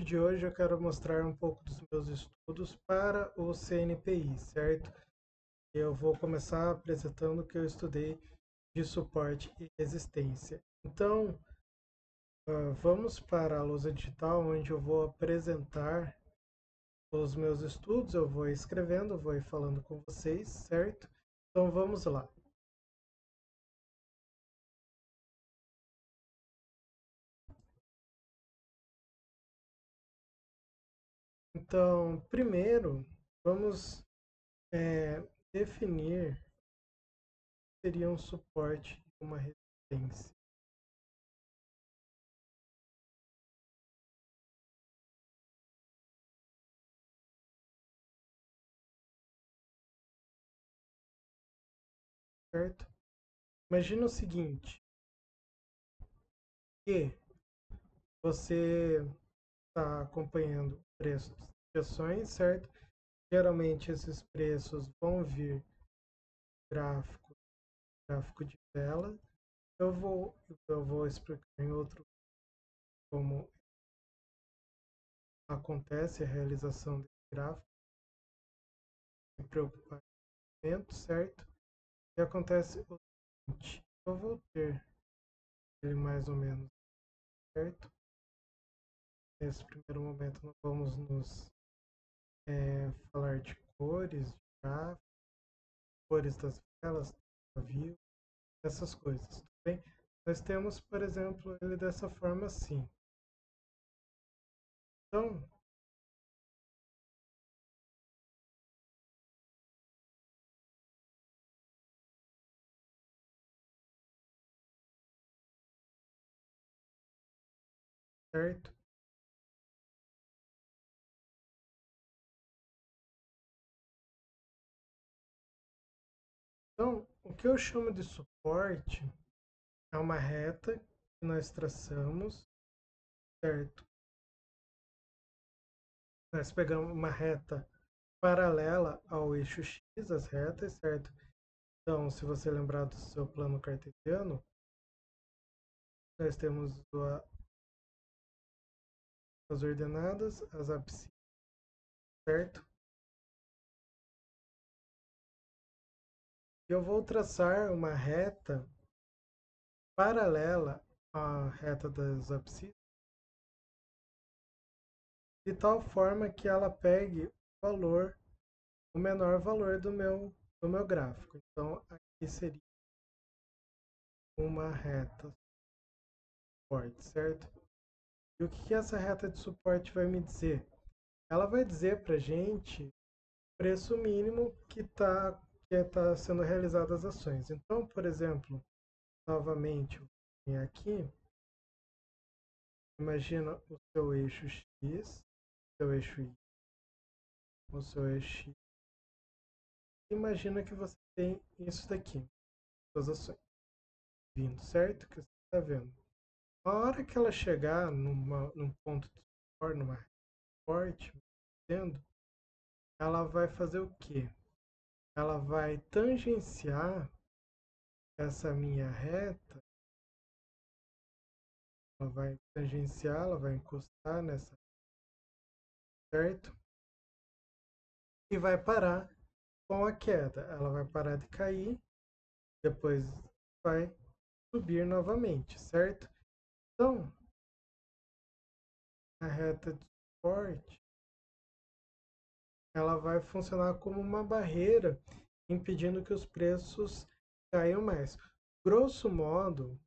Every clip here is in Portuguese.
de hoje eu quero mostrar um pouco dos meus estudos para o CNPI, certo? Eu vou começar apresentando o que eu estudei de suporte e resistência. Então, vamos para a lousa digital, onde eu vou apresentar os meus estudos, eu vou escrevendo, vou ir falando com vocês, certo? Então, vamos lá. Então, primeiro, vamos definir o que seria um suporte e uma resistência. Certo? Imagina o seguinte, que você está acompanhando o preço das ações, certo? Geralmente esses preços vão vir gráfico, gráfico de vela. Eu vou explicar em outro como acontece a realização desse gráfico, sem preocupar com o momento, certo? E acontece o seguinte, eu vou ter ele mais ou menos, certo? Nesse primeiro momento não vamos nos falar de cores, de gráfico, cores das velas, navio, essas coisas, tudo bem? Nós temos, por exemplo, ele dessa forma assim. Então, certo? Então, o que eu chamo de suporte é uma reta que nós traçamos, certo? Nós pegamos uma reta paralela ao eixo X, as retas, certo? Então, se você lembrar do seu plano cartesiano, nós temos as ordenadas, as abscissas, certo? Eu vou traçar uma reta paralela à reta das abscissas, de tal forma que ela pegue o menor valor do meu gráfico. Então, aqui seria uma reta suporte, certo? E o que essa reta de suporte vai me dizer? Ela vai dizer para a gente o preço mínimo que tá sendo realizadas as ações. Então, por exemplo, novamente, aqui, imagina o seu eixo X, o seu eixo Y, o seu eixo X. Imagina que você tem isso daqui, suas ações, vindo, certo? Que você está vendo. A hora que ela chegar num ponto de suporte, numa suporte, ela vai fazer o quê? Ela vai tangenciar essa minha reta, ela vai encostar nessa, certo? E vai parar com a queda. Ela vai parar de cair, depois vai subir novamente, certo? Então, a reta de suporte, ela vai funcionar como uma barreira, impedindo que os preços caiam mais. Grosso modo,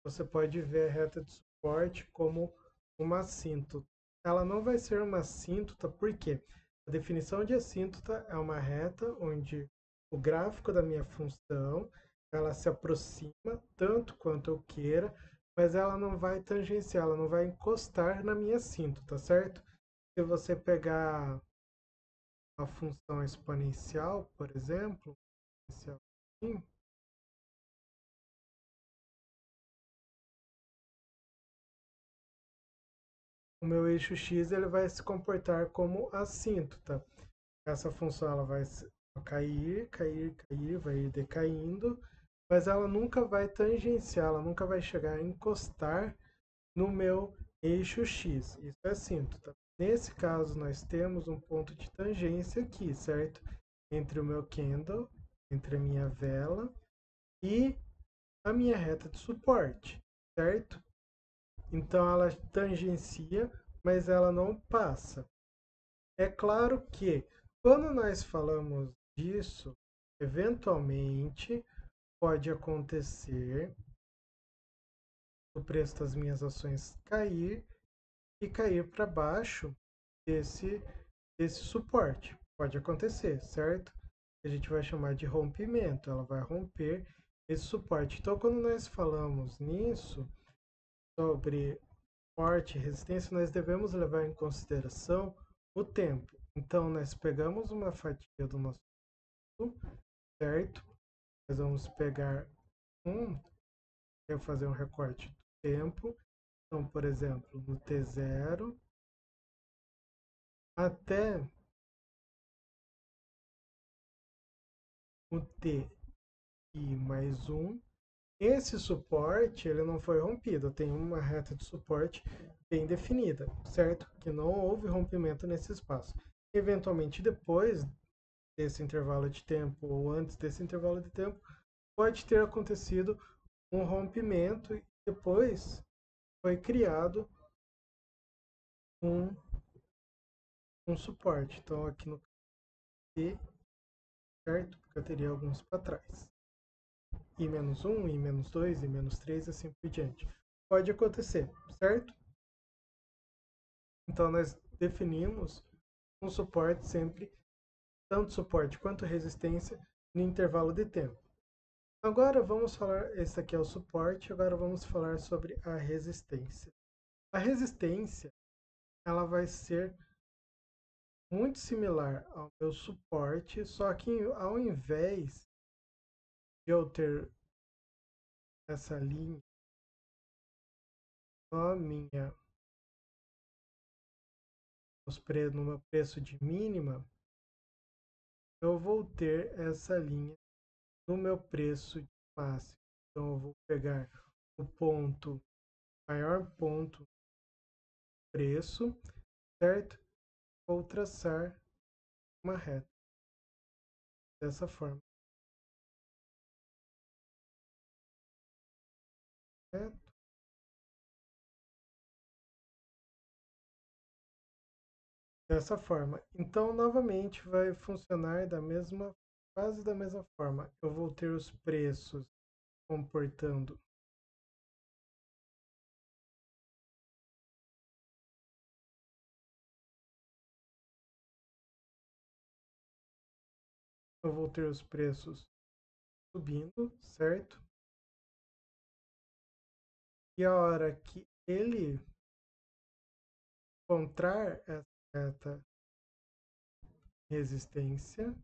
você pode ver a reta de suporte como uma assíntota. Ela não vai ser uma assíntota, porque a definição de assíntota é uma reta onde o gráfico da minha função ela se aproxima tanto quanto eu queira, mas ela não vai tangenciar, ela não vai encostar na minha assíntota, certo? Se você pegar a função exponencial, por exemplo, exponencial assim, o meu eixo x ele vai se comportar como assíntota. Essa função ela vai cair, cair, cair, vai ir decaindo, mas ela nunca vai tangenciar, ela nunca vai chegar a encostar no meu eixo x. Isso é assíntota. Nesse caso, nós temos um ponto de tangência aqui, certo? Entre o meu candle, entre a minha vela e a minha reta de suporte, certo? Então ela tangencia, mas ela não passa. É claro que quando nós falamos disso, eventualmente pode acontecer o preço das minhas ações cair e cair para baixo desse, desse suporte. Pode acontecer, certo? A gente vai chamar de rompimento. Ela vai romper esse suporte. Então, quando nós falamos nisso, sobre suporte e resistência, nós devemos levar em consideração o tempo. Então, nós pegamos uma fatia do nosso tempo, certo? Nós vamos pegar eu fazer um recorte do tempo. Então, por exemplo, no T0 até o T e mais 1. Esse suporte ele não foi rompido, tem uma reta de suporte bem definida, certo? Que não houve rompimento nesse espaço. Eventualmente, depois desse intervalo de tempo ou antes desse intervalo de tempo, pode ter acontecido um rompimento e depois foi criado um, um suporte. Então, aqui no T, certo? Porque eu teria alguns para trás. I-1, I-2, I-3, assim por diante. Pode acontecer, certo? Então, nós definimos um suporte sempre, tanto suporte quanto resistência, no intervalo de tempo. Agora vamos falar, esse aqui é o suporte, agora vamos falar sobre a resistência. A resistência, ela vai ser muito similar ao meu suporte, só que ao invés de eu ter essa linha no meu preço de mínima, eu vou ter essa linha no meu preço de máximo. Então eu vou pegar o ponto, maior ponto do preço, certo? Vou traçar uma reta dessa forma, certo? Dessa forma. Então, novamente, vai funcionar quase da mesma forma. Eu vou ter os preços comportando eu vou ter os preços subindo, certo? E a hora que ele encontrar essa reta resistência,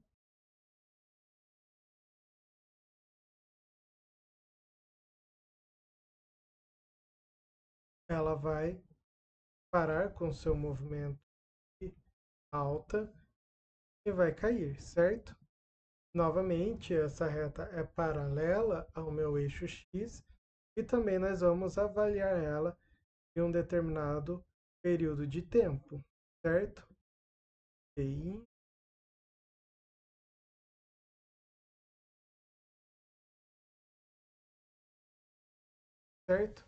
ela vai parar com seu movimento de alta e vai cair, certo? Novamente, essa reta é paralela ao meu eixo X e também nós vamos avaliar ela em um determinado período de tempo, certo? TI, certo?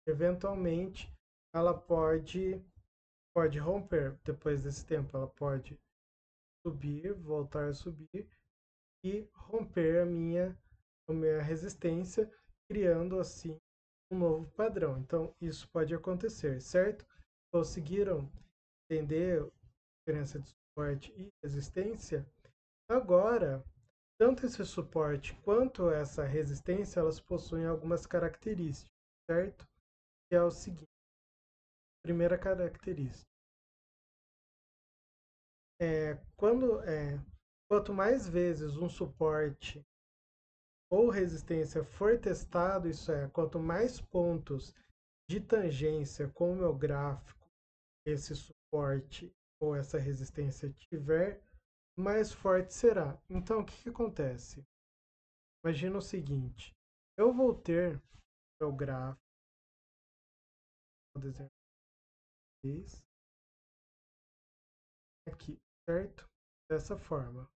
Eventualmente, ela pode romper depois desse tempo, ela pode subir, voltar a subir e romper a minha resistência, criando assim um novo padrão. Então, isso pode acontecer, certo? Conseguiram entender a diferença de suporte e resistência? Agora, tanto esse suporte quanto essa resistência, elas possuem algumas características, certo? Que é o seguinte, primeira característica, quanto mais vezes um suporte ou resistência for testado, isso é, quanto mais pontos de tangência com o meu gráfico esse suporte ou essa resistência tiver, mais forte será. Então, o que, que acontece? Imagina o seguinte, eu vou ter meu gráfico, vou desenhar certo? Dessa forma.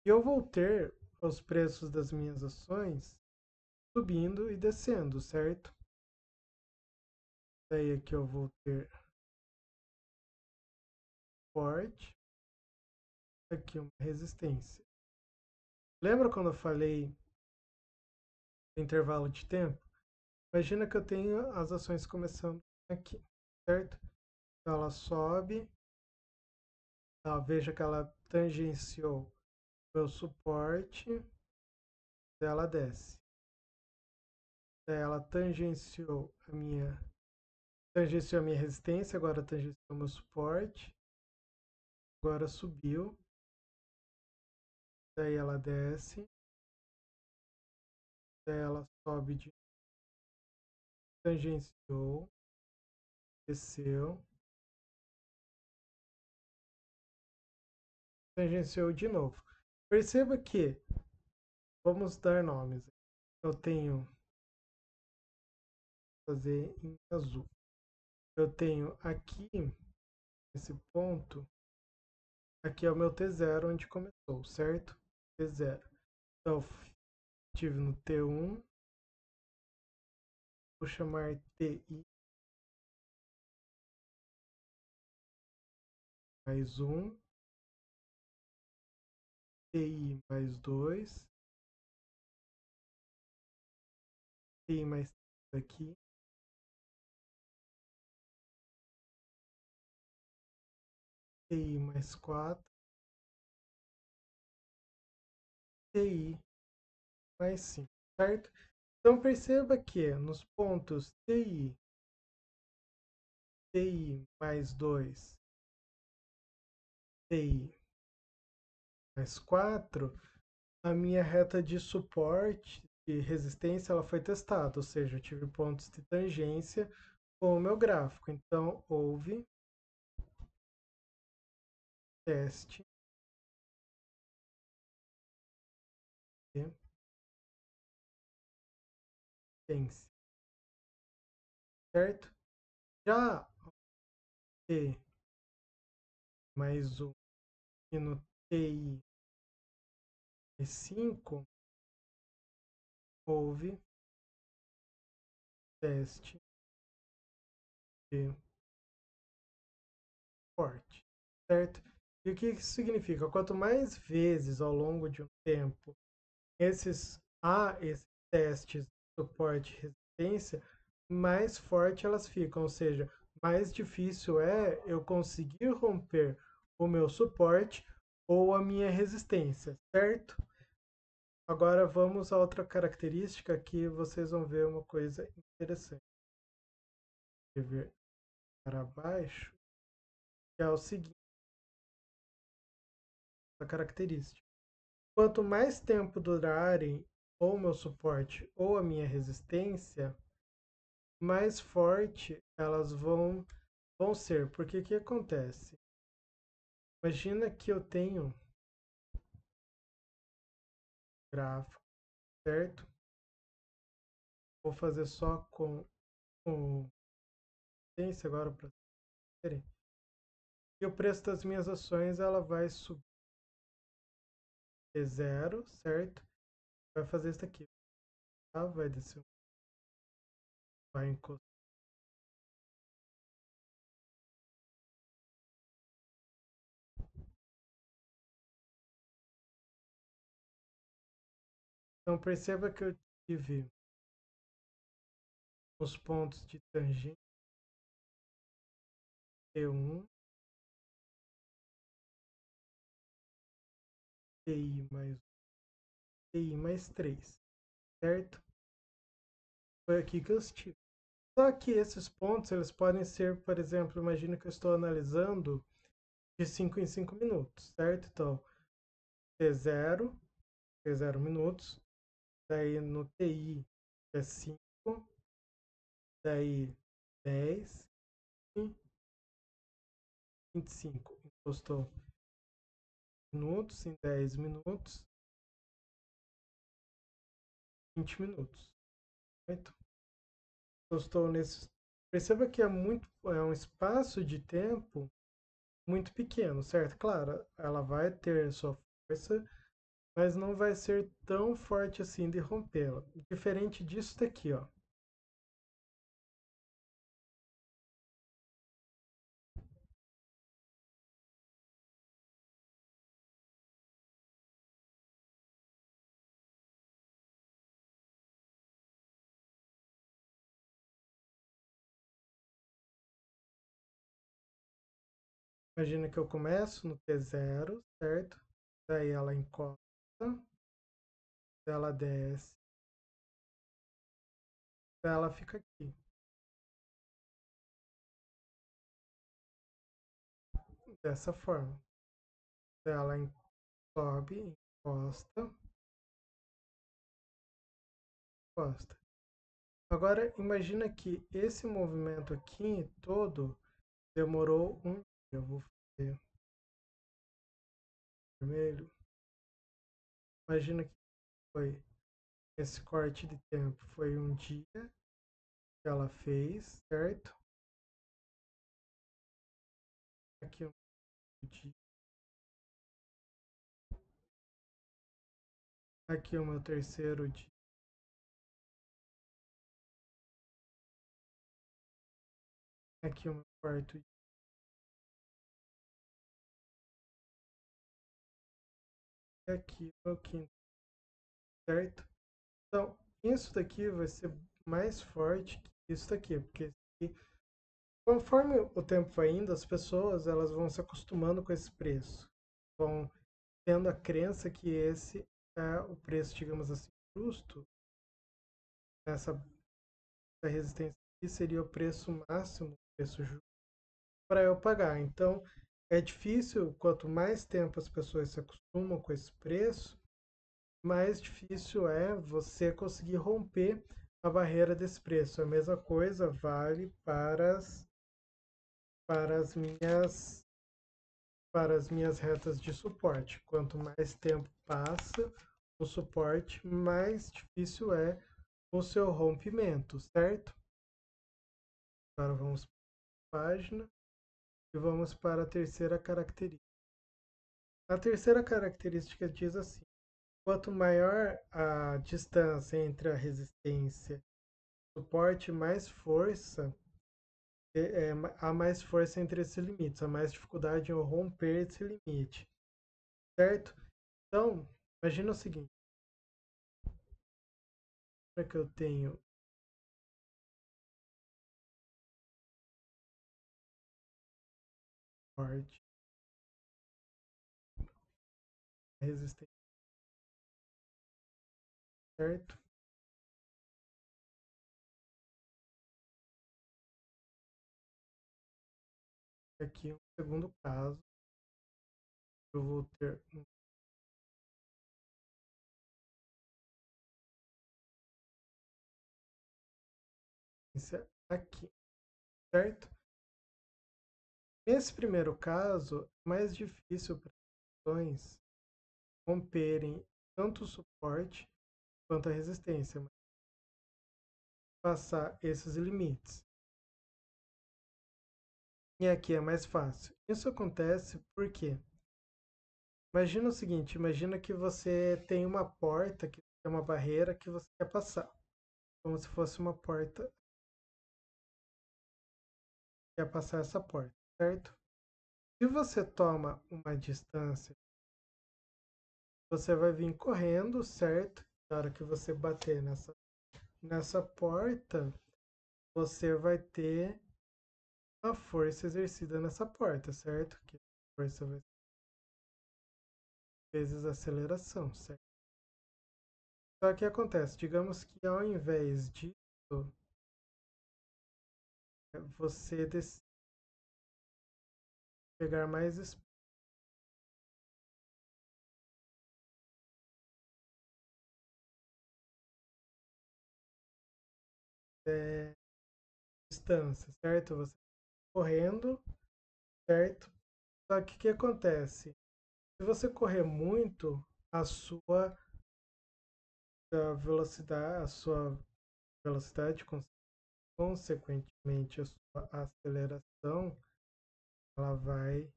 E eu vou ter os preços das minhas ações subindo e descendo, certo? Daí aqui eu vou ter suporte, aqui uma resistência. Lembra quando eu falei do intervalo de tempo? Imagina que eu tenho as ações começando aqui, certo? Então ela sobe, veja que ela tangenciou meu suporte, ela desce. Daí ela tangenciou a minha resistência, agora tangenciou o meu suporte, agora subiu, daí ela desce, daí ela sobe de tangenciou, desceu, tangenciou de novo. Perceba que, vamos dar nomes, eu tenho, fazer em azul, eu tenho aqui, esse ponto, aqui é o meu T0 onde começou, certo? T0. Então, estive no T1, vou chamar TI mais 1, TI mais 2, TI mais 3 aqui, TI mais 4, TI mais 5, certo? Então perceba que nos pontos TI mais 2, TI mais 4, a minha reta de suporte e resistência ela foi testada, ou seja, eu tive pontos de tangência com o meu gráfico. Então houve teste de resistência, certo? Já T mais 1 e no TI mais 5 houve teste de suporte, certo? E o que isso significa? Quanto mais vezes ao longo de um tempo esses testes de suporte e resistência, mais forte elas ficam, ou seja, mais difícil é eu conseguir romper o meu suporte ou a minha resistência, certo? Agora vamos a outra característica que vocês vão ver uma coisa interessante. Vou ver para baixo, que é o seguinte, a característica. Quanto mais tempo durarem ou meu suporte ou a minha resistência, mais forte elas vão ser. Porque o que acontece? Imagina que eu tenho um gráfico, certo? Vou fazer só com resistência agora para verem. E o preço das minhas ações ela vai subir de 0, certo? Vai fazer isso aqui, tá? Vai descer, vai encostar. Então perceba que eu tive os pontos de tangente T1, TI mais 3, certo? Foi aqui que eu estive. Só que esses pontos, eles podem ser, por exemplo, imagina que eu estou analisando de 5 em 5 minutos, certo? Então, T0, T0 minutos, daí no TI é 5, daí 10 e 25. Encostou minutos, em 10 minutos, 20 minutos, certo? Encostou nesses Perceba que é um espaço de tempo muito pequeno, certo? Claro, ela vai ter sua força, mas não vai ser tão forte assim de rompê-la. Diferente disso daqui, ó. Imagina que eu começo no T0, certo? Daí ela encosta, ela desce, daí ela fica aqui. Dessa forma. Daí ela sobe, encosta, encosta. Agora imagina que esse movimento aqui todo demorou um dia. Eu vou fazer vermelho. Imagina que foi esse corte de tempo. Foi um dia que ela fez, certo? Aqui um dia. Aqui o meu terceiro dia. Aqui o meu quarto dia. E aqui o meu quinto, certo? Então, isso daqui vai ser mais forte que isso daqui, porque conforme o tempo vai indo, as pessoas elas vão se acostumando com esse preço, vão tendo a crença que esse é o preço, digamos assim, justo, essa resistência aqui seria o preço máximo, o preço justo para eu pagar. Então, é difícil, quanto mais tempo as pessoas se acostumam com esse preço, mais difícil é você conseguir romper a barreira desse preço. A mesma coisa vale para as minhas retas de suporte. Quanto mais tempo passa o suporte, mais difícil é o seu rompimento, certo? Agora vamos para a página e vamos para a terceira característica. A terceira característica diz assim: quanto maior a distância entre a resistência e o suporte, mais força há mais força entre esses limites, há mais dificuldade em eu romper esse limite, certo? Então, imagina o seguinte: para que eu tenho suporte, resistência, certo? Aqui um segundo caso, eu vou ter uma resistência aqui, certo? Nesse primeiro caso, é mais difícil para as ações romperem tanto o suporte quanto a resistência, mas passar esses limites. E aqui é mais fácil. Isso acontece porque, imagina o seguinte, imagina que você tem uma porta, que é uma barreira que você quer passar, como se fosse uma porta, quer passar essa porta, certo? Se você toma uma distância, você vai vir correndo, certo? Na hora que você bater nessa porta, você vai ter a força exercida nessa porta, certo? Que a força vai ser vezes a aceleração, certo? Só que acontece, digamos que ao invés disso, você pegar mais é, distância, certo? Você correndo, certo? Só que o que acontece? Se você correr muito, a sua a sua velocidade consequentemente, a sua aceleração ela vai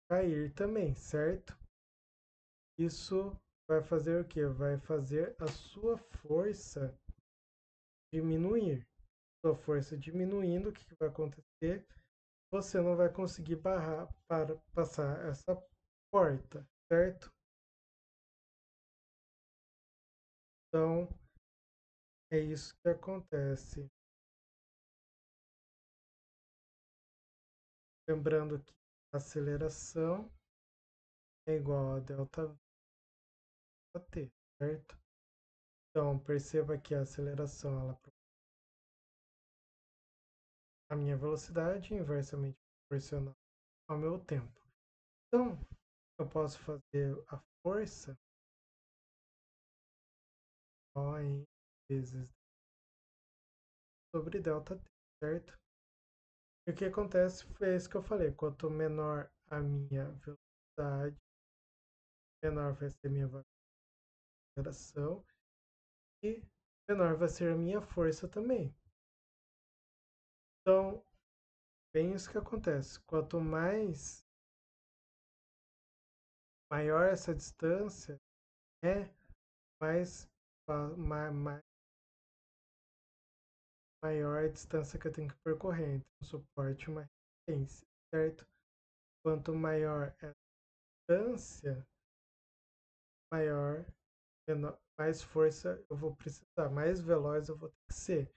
cair também, certo? Isso vai fazer o quê? Vai fazer a sua força diminuir. Sua força diminuindo, o que vai acontecer? Você não vai conseguir barrar para passar essa porta, certo? Então, é isso que acontece. Lembrando que a aceleração é igual a ΔT, certo? Então, perceba que a aceleração ela a minha velocidade é inversamente proporcional ao meu tempo. Então, eu posso fazer a força O em vezes sobre ΔT, certo? E o que acontece foi isso que eu falei. Quanto menor a minha velocidade, menor vai ser a minha aceleração e menor vai ser a minha força também. Então, bem isso que acontece. Quanto maior essa distância é, mais maior a distância que eu tenho que percorrer entre um suporte e uma resistência, certo? Quanto maior é a distância, maior, mais força eu vou precisar, mais veloz eu vou ter que ser.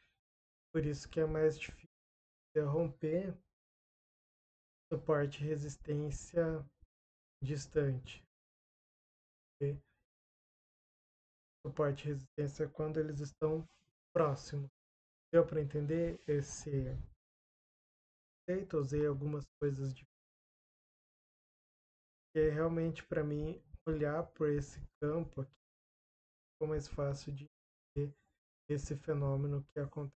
Por isso que é mais difícil de romper suporte e resistência distante. Okay? Suporte e resistência quando eles estão próximos. Deu para entender esse conceito? Usei algumas coisas de que é realmente para mim olhar por esse campo aqui ficou mais fácil de entender esse fenômeno que acontece,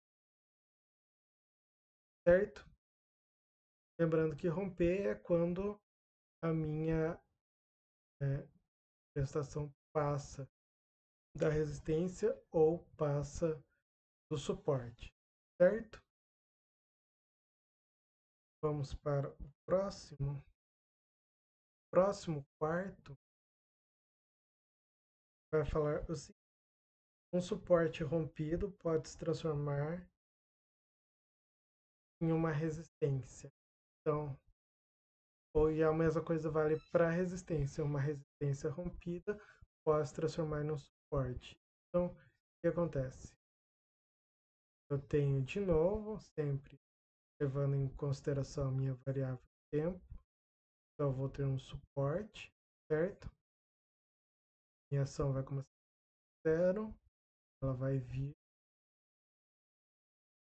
certo? Lembrando que romper é quando a minha prestação passa da resistência ou passa do suporte, certo? Vamos para o próximo. Próximo quarto vai falar o seguinte: um suporte rompido pode se transformar em uma resistência. Então, e a mesma coisa vale para a resistência. Uma resistência rompida pode se transformar em um suporte. Então, o que acontece? Eu tenho de novo, sempre levando em consideração a minha variável tempo, então eu vou ter um suporte, certo? Minha ação vai começar zero, ela vai vir,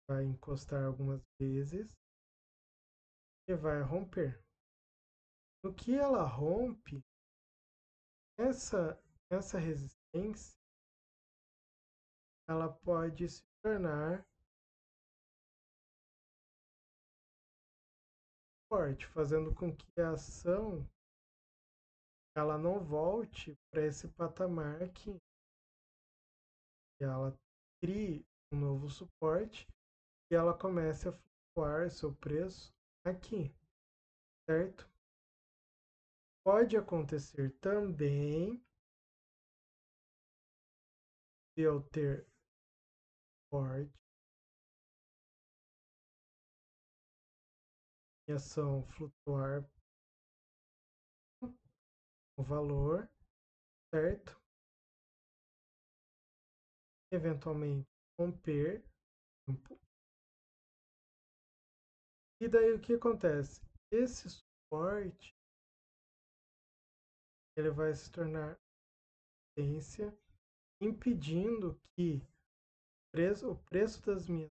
vai encostar algumas vezes e vai romper. No que ela rompe, essa resistência ela pode se tornar forte, fazendo com que a ação ela não volte para esse patamar aqui. Ela crie um novo suporte e ela comece a flutuar seu preço aqui, certo? Pode acontecer também de eu ter suporte, minha ação flutuar o valor, certo? Eventualmente romper. E daí o que acontece? Esse suporte ele vai se tornar resistência, impedindo que o preço das minhas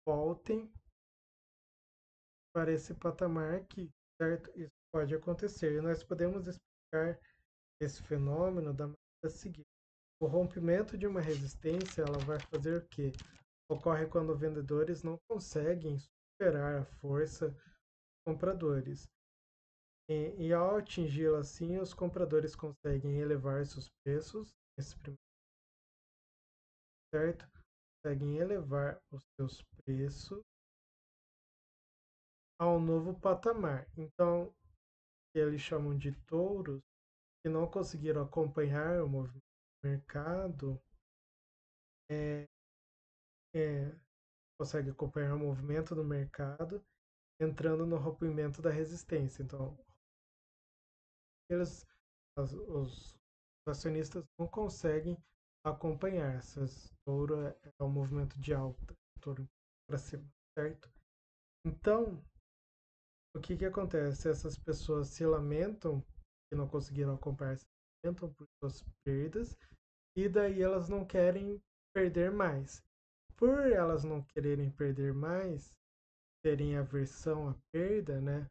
voltem para esse patamar aqui, certo? Isso pode acontecer. E nós podemos explicar esse fenômeno da maneira seguinte. O rompimento de uma resistência, ela vai fazer o quê? Ocorre quando vendedores não conseguem superar a força dos compradores. E ao atingi-la assim, os compradores conseguem elevar seus preços, certo? conseguem elevar os seus preços ao novo patamar. Então, eles chamam de touros, que não conseguiram acompanhar o movimento do mercado, é, é, consegue acompanhar o movimento do mercado, entrando no rompimento da resistência. Então, eles, os acionistas não conseguem acompanhar. Essas touro é um movimento de alta, touro para cima, certo? Então, o que acontece? Essas pessoas se lamentam que não conseguiram acompanhar, se lamentam por suas perdas, e daí elas não querem perder mais. Por elas não quererem perder mais, terem aversão à perda, né?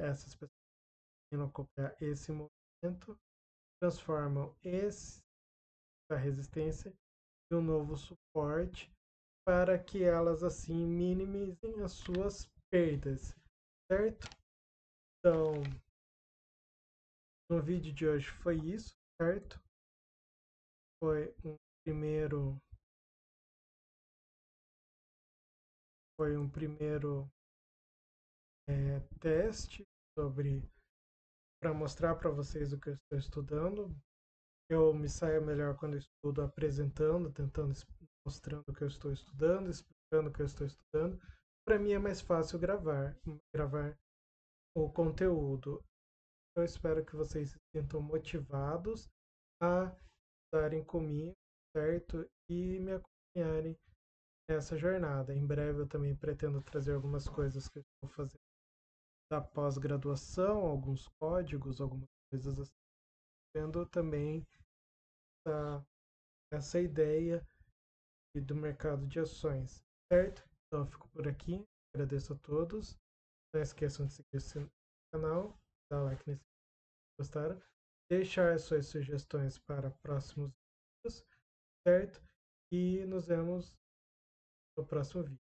Essas pessoas que não acompanhar esse movimento, transformam essa resistência em um novo suporte para que elas assim minimizem as suas perdas, certo? Então, no vídeo de hoje foi isso, certo? Foi primeiro um primeiro teste sobre para mostrar para vocês o que eu estou estudando. Eu me saio melhor quando eu estudo apresentando, tentando mostrando o que eu estou estudando, explicando o que eu estou estudando. Para mim é mais fácil gravar o conteúdo. Eu espero que vocês se sintam motivados a estarem comigo, certo? E me acompanharem nessa jornada. Em breve eu também pretendo trazer algumas coisas que eu estou fazendo da pós-graduação, alguns códigos, algumas coisas assim, tendo também essa ideia do mercado de ações, certo? Então eu fico por aqui, agradeço a todos, não esqueçam de seguir esse canal, dar like nesse vídeo se gostaram, deixar suas sugestões para próximos vídeos, certo? E nos vemos no próximo vídeo.